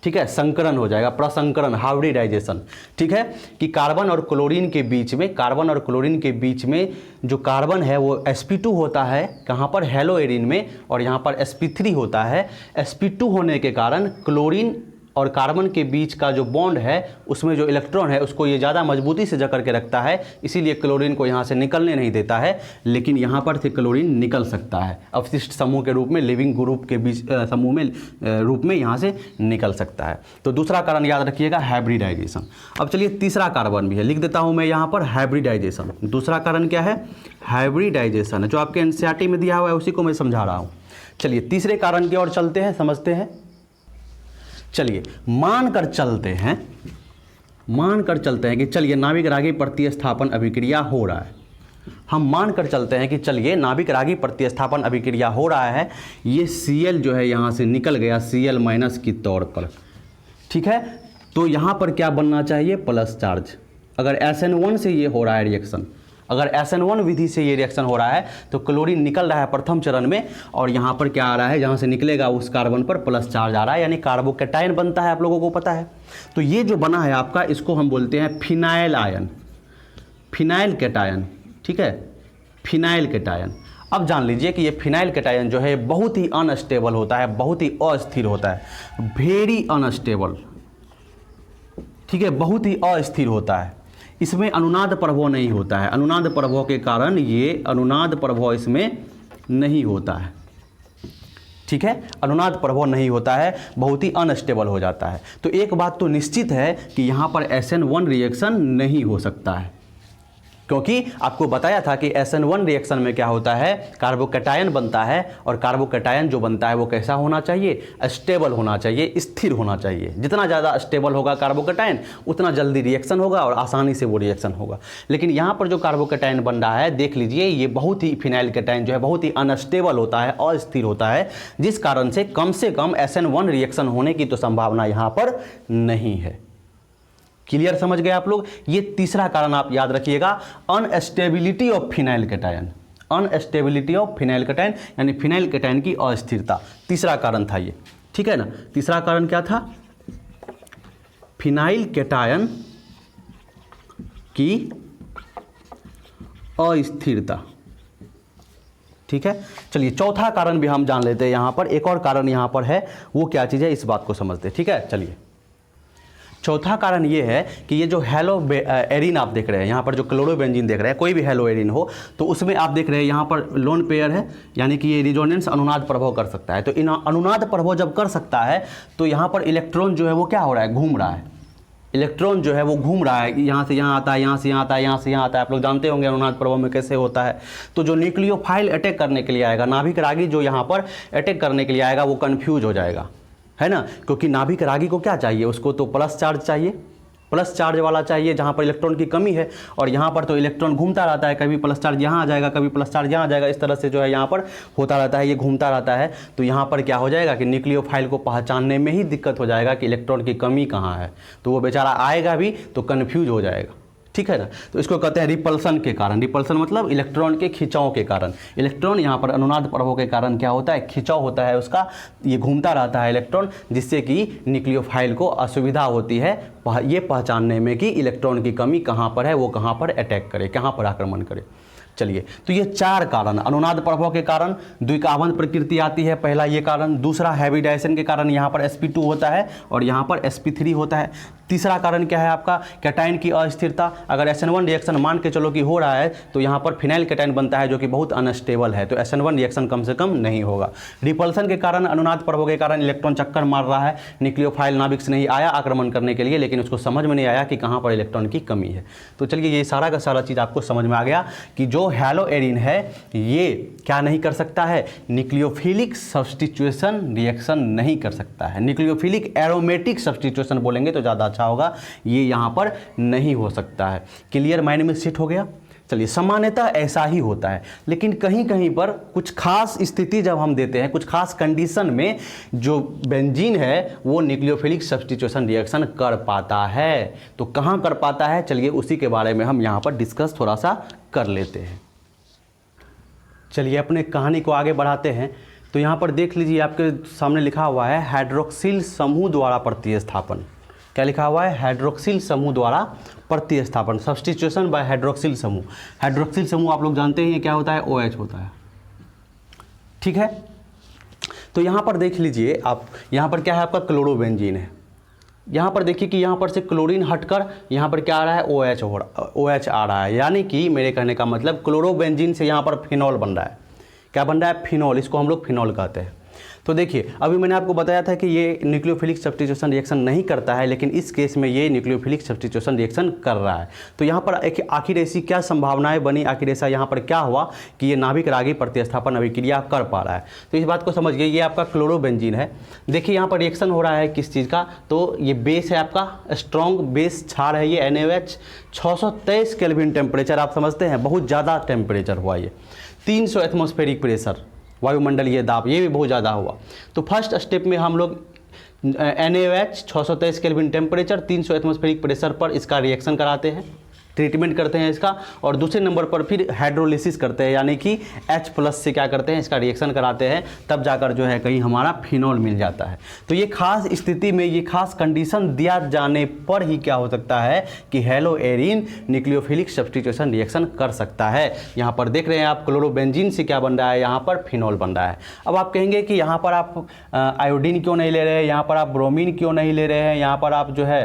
ठीक है, संकरण हो जाएगा, प्रसंकरण, हाइब्रिडाइजेशन। ठीक है, कि कार्बन और क्लोरीन के बीच में, कार्बन और क्लोरीन के बीच में जो कार्बन है वो sp2 होता है कहाँ पर, हेलो एरिन में, और यहाँ पर sp3 होता है। sp2 होने के कारण क्लोरीन और कार्बन के बीच का जो बॉन्ड है उसमें जो इलेक्ट्रॉन है उसको ये ज़्यादा मजबूती से जकड़ के रखता है, इसीलिए क्लोरीन को यहाँ से निकलने नहीं देता है। लेकिन यहाँ पर से क्लोरीन निकल सकता है अवशिष्ट समूह के रूप में, लिविंग ग्रुप के बीच समूह में रूप में यहाँ से निकल सकता है। तो दूसरा कारण याद रखिएगा हाइब्रिडाइजेशन। अब चलिए तीसरा कार्बन भी है, लिख देता हूँ मैं यहाँ पर हाइब्रिडाइजेशन। दूसरा कारण क्या है, हाइब्रिडाइजेशन, जो आपके एनसीईआरटी में दिया हुआ है उसी को मैं समझा रहा हूँ। चलिए तीसरे कारण की ओर चलते हैं, समझते हैं। चलिए मानकर चलते हैं कि चलिए नाभिक रागी प्रतिस्थापन अभिक्रिया हो रहा है। हम मानकर चलते हैं कि चलिए नाभिक रागी प्रतिस्थापन अभिक्रिया हो रहा है, ये Cl जो है यहाँ से निकल गया Cl- की तौर पर। ठीक है, तो यहाँ पर क्या बनना चाहिए, प्लस चार्ज। अगर SN1 से ये हो रहा है रिएक्शन, अगर SN1 विधि से ये रिएक्शन हो रहा है तो क्लोरीन निकल रहा है प्रथम चरण में और यहाँ पर क्या आ रहा है, जहाँ से निकलेगा उस कार्बन पर प्लस चार्ज आ रहा है, यानी कार्बोकैटायन बनता है, आप लोगों को पता है। तो ये जो बना है आपका, इसको हम बोलते हैं फिनाइल आयन, फिनाइल कैटायन। ठीक है, फिनाइल कैटायन। अब जान लीजिए कि ये फिनाइल कैटायन जो है बहुत ही अनस्टेबल होता है, बहुत ही अस्थिर होता है, वेरी अनस्टेबल। ठीक है, बहुत ही अस्थिर होता है। इसमें अनुनाद प्रभाव नहीं होता है, अनुनाद प्रभाव के कारण ये अनुनाद प्रभाव इसमें नहीं होता है। ठीक है, अनुनाद प्रभाव नहीं होता है, बहुत ही अनस्टेबल हो जाता है। तो एक बात तो निश्चित है कि यहाँ पर SN1 रिएक्शन नहीं हो सकता है, क्योंकि आपको बताया था कि SN1 रिएक्शन में क्या होता है, कार्बोकैटायन बनता है और कार्बोकैटायन जो बनता है वो कैसा होना चाहिए, स्टेबल होना चाहिए, स्थिर होना चाहिए। जितना ज़्यादा स्टेबल होगा कार्बोकैटायन उतना जल्दी रिएक्शन होगा और आसानी से वो रिएक्शन होगा। लेकिन यहाँ पर जो कार्बोकैटायन बन रहा है, देख लीजिए, ये बहुत ही फिनाइल कैटायन जो है बहुत ही अनस्टेबल होता है, अस्थिर होता है, जिस कारण से कम SN1 रिएक्शन होने की तो संभावना यहाँ पर नहीं है। क्लियर, समझ गए आप लोग। ये तीसरा कारण आप याद रखिएगा, instability of phenyl cation, instability of phenyl cation, यानी फिनाइल कैटायन की अस्थिरता, तीसरा कारण था ये। ठीक है ना, तीसरा कारण क्या था, फिनाइल कैटायन की अस्थिरता। ठीक है, चलिए चौथा कारण भी हम जान लेते हैं। यहाँ पर एक और कारण यहाँ पर है, वो क्या चीज़ है, इस बात को समझते हैं। ठीक है, चलिए चौथा कारण ये है कि ये जो हेलो एरिन आप देख रहे हैं, यहाँ पर जो क्लोरोबेंजीन देख रहे हैं, कोई भी हेलो एरिन हो तो उसमें आप देख रहे हैं यहाँ पर लोन पेयर है, यानी कि ये रिजोनेंस अनुनाद प्रभाव कर सकता है। तो इन अनुनाद प्रभाव जब कर सकता है तो यहाँ पर इलेक्ट्रॉन जो है वो क्या हो रहा है, घूम रहा है। इलेक्ट्रॉन जो है वो घूम रहा है, यहाँ से यहाँ आता है, यहाँ से यहाँ आता है, यहाँ से यहाँ आता है। आप लोग जानते होंगे अनुनाद प्रभाव में कैसे होता है। तो जो न्यूक्लियोफाइल अटैक करने के लिए आएगा, नाभिक रागी जो यहाँ पर अटैक करने के लिए आएगा, वो कन्फ्यूज हो जाएगा, है ना, क्योंकि नाभिक रागी को क्या चाहिए, उसको तो प्लस चार्ज चाहिए, प्लस चार्ज वाला चाहिए जहाँ पर इलेक्ट्रॉन की कमी है। और यहाँ पर तो इलेक्ट्रॉन घूमता रहता है, कभी प्लस चार्ज यहाँ आ जाएगा, कभी प्लस चार्ज यहाँ आ जाएगा, इस तरह से जो है यहाँ पर होता रहता है, ये घूमता रहता है। तो यहाँ पर क्या हो जाएगा कि न्यूक्लियोफाइल को पहचानने में ही दिक्कत हो जाएगा कि इलेक्ट्रॉन की कमी कहाँ है, तो वो बेचारा आएगा भी तो कन्फ्यूज हो जाएगा। ठीक है ना, तो इसको कहते हैं रिपल्सन के कारण। रिपल्सन मतलब इलेक्ट्रॉन के खिंचाव के कारण। इलेक्ट्रॉन यहाँ पर अनुनाद प्रभाव के कारण क्या होता है, खिंचाव होता है उसका, ये घूमता रहता है इलेक्ट्रॉन, जिससे कि न्यूक्लियोफाइल को असुविधा होती है ये पहचानने में कि इलेक्ट्रॉन की कमी कहाँ पर है, वो कहाँ पर अटैक करे, कहाँ पर आक्रमण करे। चलिए, तो ये 4 कारण, अनुनाद प्रभाव के कारण द्विकावंत प्रकृति आती है, पहला ये कारण। दूसरा हाइब्रिडाइजेशन के कारण यहाँ पर sp2 होता है और यहाँ पर sp3 होता है। तीसरा कारण क्या है आपका, कैटायन की अस्थिरता। अगर SN1 रिएक्शन मान के चलो कि हो रहा है तो यहाँ पर फिनाइल कैटायन बनता है जो कि बहुत अनस्टेबल है, तो SN1 रिएक्शन कम से कम नहीं होगा। रिपल्सन के कारण, अनुनाद प्रभाव के कारण इलेक्ट्रॉन चक्कर मार रहा है, न्यूक्लियोफाइल नाभिक से नहीं आया आक्रमण करने के लिए, लेकिन उसको समझ में नहीं आया कि कहाँ पर इलेक्ट्रॉन की कमी है। तो चलिए, ये सारा का सारा चीज़ आपको समझ में आ गया कि जो हैलो एरिन है ये क्या नहीं कर सकता है, न्यूक्लियोफिलिक सब्स्टिट्यूशन रिएक्शन नहीं कर सकता है। न्यूक्लियोफिलिक एरोमेटिक सब्स्टिट्यूशन बोलेंगे तो ज़्यादा अच्छा होगा, ये यहाँ पर नहीं हो सकता है। क्लियर, माइंड में सेट हो गया। चलिए, सामान्यतः ऐसा ही होता है, लेकिन कहीं कहीं पर कुछ खास स्थिति जब हम देते हैं, कुछ खास कंडीशन में जो बेंजीन है वो न्यूक्लियोफिलिक सब्स्टिट्यूशन रिएक्शन कर पाता है। तो कहाँ कर पाता है, चलिए उसी के बारे में हम यहाँ पर डिस्कस थोड़ा सा कर लेते हैं। चलिए, अपने कहानी को आगे बढ़ाते हैं। तो यहाँ पर देख लीजिए, आपके सामने लिखा हुआ है हाइड्रोक्सिल समूह द्वारा प्रतिस्थापन। क्या लिखा हुआ है, हाइड्रोक्सिल समूह द्वारा प्रतिस्थापन, सब्स्टिट्यूशन बाय हाइड्रोक्सिल समूह। हाइड्रोक्सिल समूह आप लोग जानते हैं क्या होता है, OH होता है, ठीक है। तो यहाँ पर देख लीजिए आप, यहाँ पर क्या है आपका क्लोरोबेंजीन है। यहाँ पर देखिए कि यहाँ पर से क्लोरीन हटकर यहाँ पर क्या आ रहा है, OH आ रहा है, यानी कि मेरे कहने का मतलब क्लोरोबेंजीन से यहाँ पर फिनॉल बन रहा है। क्या बन रहा है, फिनॉल, इसको हम लोग फिनॉल कहते हैं। तो देखिए, अभी मैंने आपको बताया था कि ये न्यूक्लियोफिलिक सब्स्टिट्यूशन रिएक्शन नहीं करता है, लेकिन इस केस में ये न्यूक्लियोफिलिक सब्स्टिट्यूशन रिएक्शन कर रहा है। तो यहाँ पर एक आखिर ऐसी क्या संभावनाएं बनी, आखिर ऐसा यहाँ पर क्या हुआ कि ये नाभिक रागी प्रतिस्थापन अभिक्रिया कर पा रहा है। तो इस बात को समझिए, ये आपका क्लोरोबेंजीन है। देखिए यहाँ पर रिएक्शन हो रहा है किस चीज़ का, तो ये बेस है आपका, स्ट्रॉन्ग बेस क्षार है ये NaOH। 623 केल्विन टेम्परेचर, आप समझते हैं बहुत ज़्यादा टेम्परेचर हुआ ये। 300 एटमॉस्फेरिक प्रेशर, वायुमंडलीय दाब, ये भी बहुत ज़्यादा हुआ। तो फर्स्ट स्टेप में हम लोग NaOH 623 kelvin temperature 300 atmospheric pressure पर इसका रिएक्शन कराते हैं, ट्रीटमेंट करते हैं इसका। और दूसरे नंबर पर फिर हाइड्रोलिसिस करते हैं, यानी कि H+ से क्या करते हैं, इसका रिएक्शन कराते हैं, तब जाकर जो है कहीं हमारा फिनॉल मिल जाता है। तो ये खास स्थिति में, ये खास कंडीशन दिया जाने पर ही क्या हो सकता है कि haloarene nucleophilic substitution reaction कर सकता है। यहाँ पर देख रहे हैं आप, क्लोरोबेंजीन से क्या बन रहा है, यहाँ पर फिनॉल बन रहा है। अब आप कहेंगे कि यहाँ पर आप आयोडीन क्यों नहीं ले रहे हैं, यहाँ पर आप ब्रोमीन क्यों नहीं ले रहे हैं, यहाँ पर आप जो है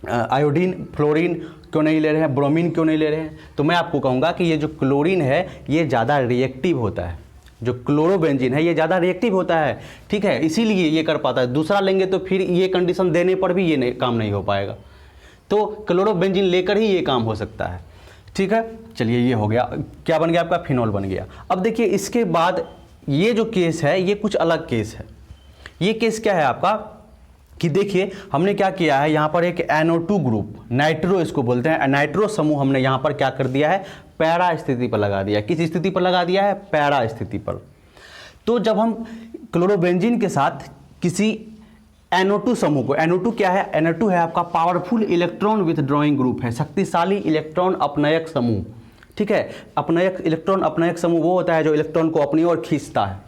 आयोडीन, फ्लोरीन क्यों नहीं ले रहे हैं, ब्रोमीन क्यों नहीं ले रहे हैं। तो मैं आपको कहूँगा कि ये जो क्लोरीन है ये ज़्यादा रिएक्टिव होता है, जो क्लोरोबेंजीन है ये ज़्यादा रिएक्टिव होता है, ठीक है, इसीलिए ये कर पाता है। दूसरा लेंगे तो फिर ये कंडीशन देने पर भी ये काम नहीं हो पाएगा, तो क्लोरोबेंजीन लेकर ही ये काम हो सकता है, ठीक है। चलिए, ये हो गया, क्या बन गया आपका, फिनॉल बन गया। अब देखिए, इसके बाद ये जो केस है ये कुछ अलग केस है। ये केस क्या है आपका कि देखिए, हमने क्या किया है, यहाँ पर एक NO2 ग्रुप, नाइट्रो इसको बोलते हैं, नाइट्रो समूह हमने यहाँ पर क्या कर दिया है, पैरा स्थिति पर लगा दिया है। किस स्थिति पर लगा दिया है, पैरा स्थिति पर। तो जब हम क्लोरोबेंजीन के साथ किसी NO2 समूह को, NO2 क्या है, NO2 है आपका पावरफुल इलेक्ट्रॉन विथड्रॉइंग ग्रुप है, शक्तिशाली इलेक्ट्रॉन अपनयक समूह, ठीक है। अपनयक, इलेक्ट्रॉन अपनयक समूह वो होता है जो इलेक्ट्रॉन को अपनी ओर खींचता है।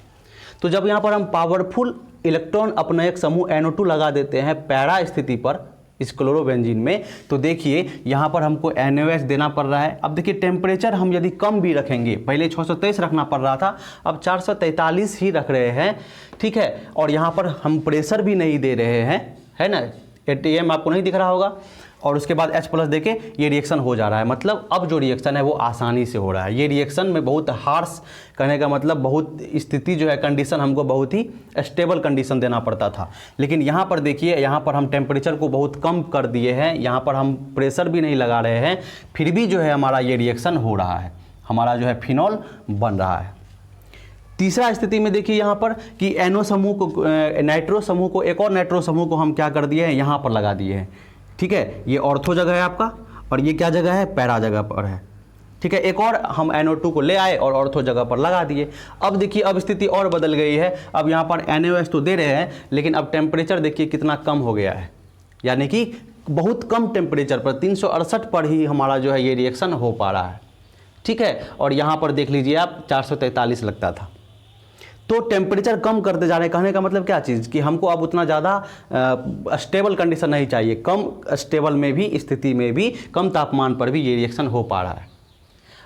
तो जब यहाँ पर हम पावरफुल इलेक्ट्रॉन अपनयक समूह NO2 लगा देते हैं पैरा स्थिति पर इस क्लोरोबेंजीन में, तो देखिए यहाँ पर हमको NaOH देना पड़ रहा है। अब देखिए, टेम्परेचर हम यदि कम भी रखेंगे, पहले 623 रखना पड़ रहा था, अब 443 ही रख रहे हैं, ठीक है। और यहाँ पर हम प्रेशर भी नहीं दे रहे हैं, है ना, ATM आपको नहीं दिख रहा होगा, और उसके बाद H+ देके ये रिएक्शन हो जा रहा है। मतलब अब जो रिएक्शन है वो आसानी से हो रहा है। ये रिएक्शन में बहुत हार्श, कहने का मतलब बहुत स्थिति जो है, कंडीशन हमको बहुत ही स्टेबल कंडीशन देना पड़ता था, लेकिन यहाँ पर देखिए, यहाँ पर हम टेम्परेचर को बहुत कम कर दिए हैं, यहाँ पर हम प्रेशर भी नहीं लगा रहे हैं, फिर भी जो है हमारा ये रिएक्शन हो रहा है, हमारा जो है फिनॉल बन रहा है। तीसरा स्थिति में देखिए यहाँ पर कि NO समूह को, नाइट्रो समूह को, एक और नाइट्रो समूह को हम क्या कर दिए हैं, यहाँ पर लगा दिए हैं, ठीक है। ये ऑर्थो जगह है आपका, और ये क्या जगह है, पैरा जगह पर है, ठीक है। एक और हम NO2 को ले आए और ऑर्थो जगह पर लगा दिए। अब देखिए, अब स्थिति और बदल गई है। अब यहाँ पर NaOH तो दे रहे हैं, लेकिन अब टेम्परेचर देखिए कितना कम हो गया है, यानी कि बहुत कम टेम्परेचर पर 368 पर ही हमारा जो है ये रिएक्शन हो पा रहा है, ठीक है। और यहाँ पर देख लीजिए आप 443 लगता था। तो टेम्परेचर कम करते जा रहे हैं, कहने का मतलब क्या चीज़ कि हमको अब उतना ज़्यादा स्टेबल कंडीशन नहीं चाहिए, कम स्टेबल में भी, स्थिति में भी, कम तापमान पर भी ये रिएक्शन हो पा रहा है।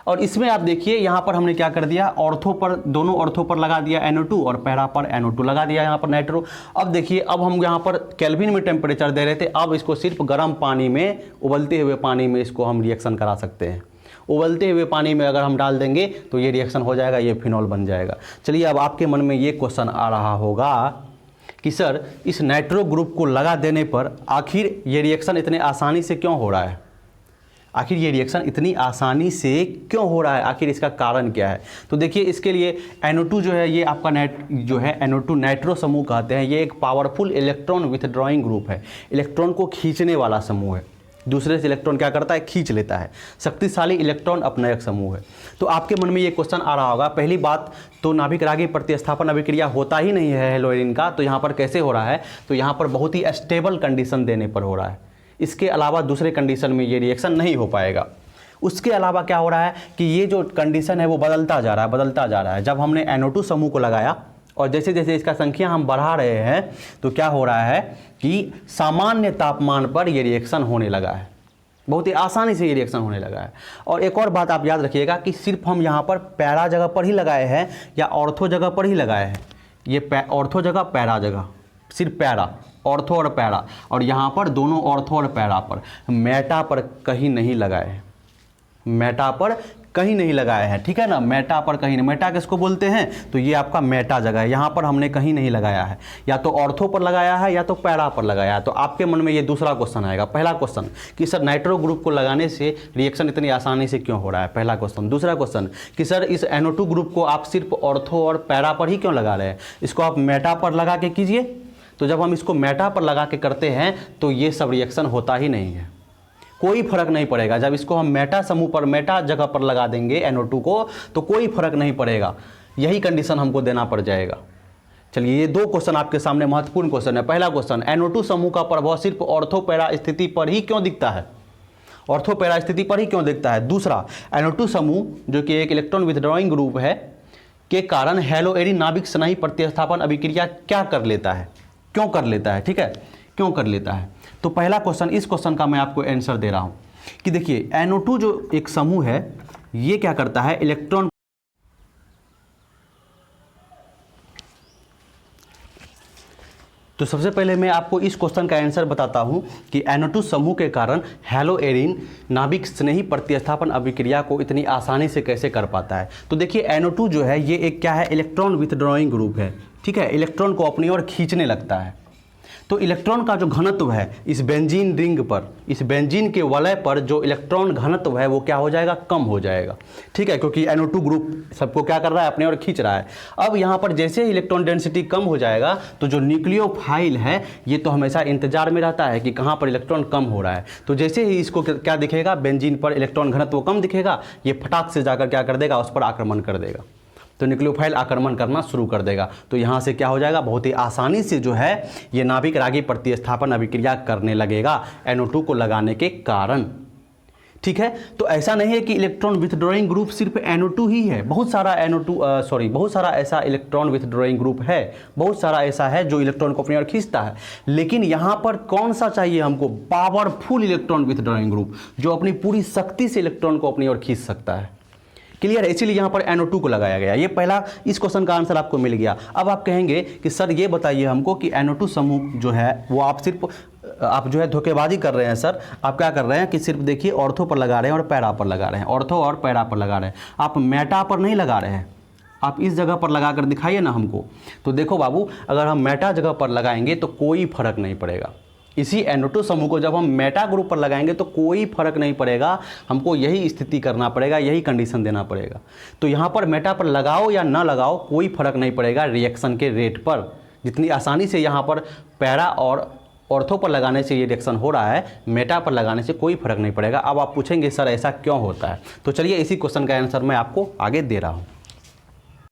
और इसमें आप देखिए यहाँ पर हमने क्या कर दिया, ऑर्थो पर, दोनों ऑर्थो पर लगा दिया NO2 और पैरा पर NO2 लगा दिया यहाँ पर नाइट्रो। अब देखिए, अब हम यहाँ पर केल्विन में टेम्परेचर दे रहे थे, अब इसको सिर्फ गर्म पानी में, उबलते हुए पानी में इसको हम रिएक्शन करा सकते हैं। उबलते हुए पानी में अगर हम डाल देंगे तो ये रिएक्शन हो जाएगा, ये फिनॉल बन जाएगा। चलिए, अब आपके मन में ये क्वेश्चन आ रहा होगा कि सर इस नाइट्रो ग्रुप को लगा देने पर आखिर ये रिएक्शन इतने आसानी से क्यों हो रहा है, आखिर ये रिएक्शन इतनी आसानी से क्यों हो रहा है, आखिर इसका कारण क्या है। तो देखिए, इसके लिए NO2 जो है, ये आपका NO2 नाइट्रो समूह कहते हैं। ये एक पावरफुल इलेक्ट्रॉन विथड्रॉइंग ग्रुप है, इलेक्ट्रॉन को खींचने वाला समूह है, दूसरे से इलेक्ट्रॉन क्या करता है, खींच लेता है, शक्तिशाली इलेक्ट्रॉन अपनयक समूह है। तो आपके मन में ये क्वेश्चन आ रहा होगा, पहली बात तो नाभिक रागी प्रतिस्थापन अभिक्रिया होता ही नहीं है हेलोएरिन का, तो यहाँ पर कैसे हो रहा है, तो यहाँ पर बहुत ही स्टेबल कंडीशन देने पर हो रहा है। इसके अलावा दूसरे कंडीशन में ये रिएक्शन नहीं हो पाएगा। उसके अलावा क्या हो रहा है कि ये जो कंडीशन है वो बदलता जा रहा है, बदलता जा रहा है। जब हमने NO2 समूह को लगाया और जैसे जैसे इसका संख्या हम बढ़ा रहे हैं तो क्या हो रहा है कि सामान्य तापमान पर ये रिएक्शन होने लगा है, बहुत ही आसानी से ये रिएक्शन होने लगा है। और एक और बात आप याद रखिएगा कि सिर्फ हम यहाँ पर पैरा जगह पर ही लगाए हैं या ऑर्थो जगह पर ही लगाए हैं। ये ऑर्थो जगह, पैरा जगह, सिर्फ पैरा, ऑर्थो और पैरा, और यहाँ पर दोनों ऑर्थो और पैरा पर, मेटा पर कहीं नहीं लगाए हैं, मेटा पर कहीं नहीं लगाए हैं, ठीक है ना, मेटा पर कहीं नहीं। मेटा किसको बोलते हैं, तो ये आपका मेटा जगह है, यहाँ पर हमने कहीं नहीं लगाया है, या तो ऑर्थो पर लगाया है या तो पैरा पर लगाया है। तो आपके मन में ये दूसरा क्वेश्चन आएगा, पहला क्वेश्चन कि सर नाइट्रो ग्रुप को लगाने से रिएक्शन इतनी आसानी से क्यों हो रहा है, पहला क्वेश्चन। दूसरा क्वेश्चन कि सर इस NO2 ग्रुप को आप सिर्फ ऑर्थो और पैरा पर ही क्यों लगा रहे हैं, इसको आप मेटा पर लगा के कीजिए। तो जब हम इसको मेटा पर लगा के करते हैं तो ये सब रिएक्शन होता ही नहीं है, कोई फर्क नहीं पड़ेगा। जब इसको हम मेटा समूह पर, मेटा जगह पर लगा देंगे NO2 को, तो कोई फर्क नहीं पड़ेगा, यही कंडीशन हमको देना पड़ जाएगा। चलिए, ये दो क्वेश्चन आपके सामने महत्वपूर्ण क्वेश्चन है। पहला क्वेश्चन, NO2 समूह का प्रभाव सिर्फ ऑर्थो पैरा स्थिति पर ही क्यों दिखता है, ऑर्थो पैरा स्थिति पर ही क्यों दिखता है। दूसरा, NO2 समूह जो कि एक इलेक्ट्रॉन विथड्रॉइंग ग्रुप है के कारण हेलोएरिन नाभिक स्नायी प्रतिस्थापन अभिक्रिया क्या कर लेता है, क्यों कर लेता है, ठीक है, क्यों कर लेता है। तो पहला क्वेश्चन, इस क्वेश्चन का मैं आपको आंसर दे रहा हूं कि देखिए, NO2 जो एक समूह है ये क्या करता है, इलेक्ट्रॉन, तो सबसे पहले मैं आपको इस क्वेश्चन का आंसर बताता हूं कि NO2 समूह के कारण हेलोएरिन नाभिक स्नेही प्रतिस्थापन अभिक्रिया को इतनी आसानी से कैसे कर पाता है। तो देखिए, NO2 जो है ये एक क्या है, इलेक्ट्रॉन विथड्रॉइंग ग्रुप है, ठीक है, इलेक्ट्रॉन को अपनी ओर खींचने लगता है। तो इलेक्ट्रॉन का जो घनत्व है इस बेंजीन रिंग पर, इस बेंजीन के वलय पर जो इलेक्ट्रॉन घनत्व है वो क्या हो जाएगा, कम हो जाएगा, ठीक है, क्योंकि NO2 ग्रुप सबको क्या कर रहा है, अपने ओर खींच रहा है। अब यहाँ पर जैसे ही इलेक्ट्रॉन डेंसिटी कम हो जाएगा तो जो न्यूक्लियोफाइल है ये तो हमेशा इंतजार में रहता है कि कहाँ पर इलेक्ट्रॉन कम हो रहा है। तो जैसे ही इसको क्या दिखेगा, बेंजीन पर इलेक्ट्रॉन घनत्व कम दिखेगा, ये फटाक से जाकर क्या कर देगा, उस पर आक्रमण कर देगा, तो न्यूक्लियोफाइल आक्रमण करना शुरू कर देगा। तो यहाँ से क्या हो जाएगा, बहुत ही आसानी से जो है ये नाभिक रागी प्रतिस्थापन अभिक्रिया करने लगेगा NO2 को लगाने के कारण, ठीक है। तो ऐसा नहीं है कि इलेक्ट्रॉन विथड्रॉइंग ग्रुप सिर्फ NO2 ही है, बहुत सारा बहुत सारा ऐसा इलेक्ट्रॉन विथड्रॉइंग ग्रुप है, बहुत सारा ऐसा है जो इलेक्ट्रॉन को अपनी ओर खींचता है। लेकिन यहाँ पर कौन सा चाहिए हमको, पावरफुल इलेक्ट्रॉन विथड्रॉइंग ग्रुप जो अपनी पूरी शक्ति से इलेक्ट्रॉन को अपनी ओर खींच सकता है। क्लियर है, इसीलिए यहाँ पर NO2 को लगाया गया। ये पहला, इस क्वेश्चन का आंसर आपको मिल गया। अब आप कहेंगे कि सर ये बताइए हमको कि NO2 समूह जो है वो आप जो है धोखेबाजी कर रहे हैं सर, आप क्या कर रहे हैं कि सिर्फ देखिए ऑर्थो पर लगा रहे हैं और पैरा पर लगा रहे हैं, ऑर्थो और पैरा पर लगा रहे हैं, आप मेटा पर नहीं लगा रहे हैं। आप इस जगह पर लगा कर दिखाइए ना हमको। तो देखो बाबू, अगर हम मेटा जगह पर लगाएंगे तो कोई फर्क नहीं पड़ेगा। इसी NO2 समूह को जब हम मेटा ग्रुप पर लगाएंगे तो कोई फर्क नहीं पड़ेगा, हमको यही स्थिति करना पड़ेगा, यही कंडीशन देना पड़ेगा। तो यहाँ पर मेटा पर लगाओ या ना लगाओ कोई फर्क नहीं पड़ेगा रिएक्शन के रेट पर। जितनी आसानी से यहाँ पर पैरा और ऑर्थो पर लगाने से ये रिएक्शन हो रहा है, मेटा पर लगाने से कोई फर्क नहीं पड़ेगा। अब आप पूछेंगे सर ऐसा क्यों होता है, तो चलिए इसी क्वेश्चन का आंसर मैं आपको आगे दे रहा हूँ।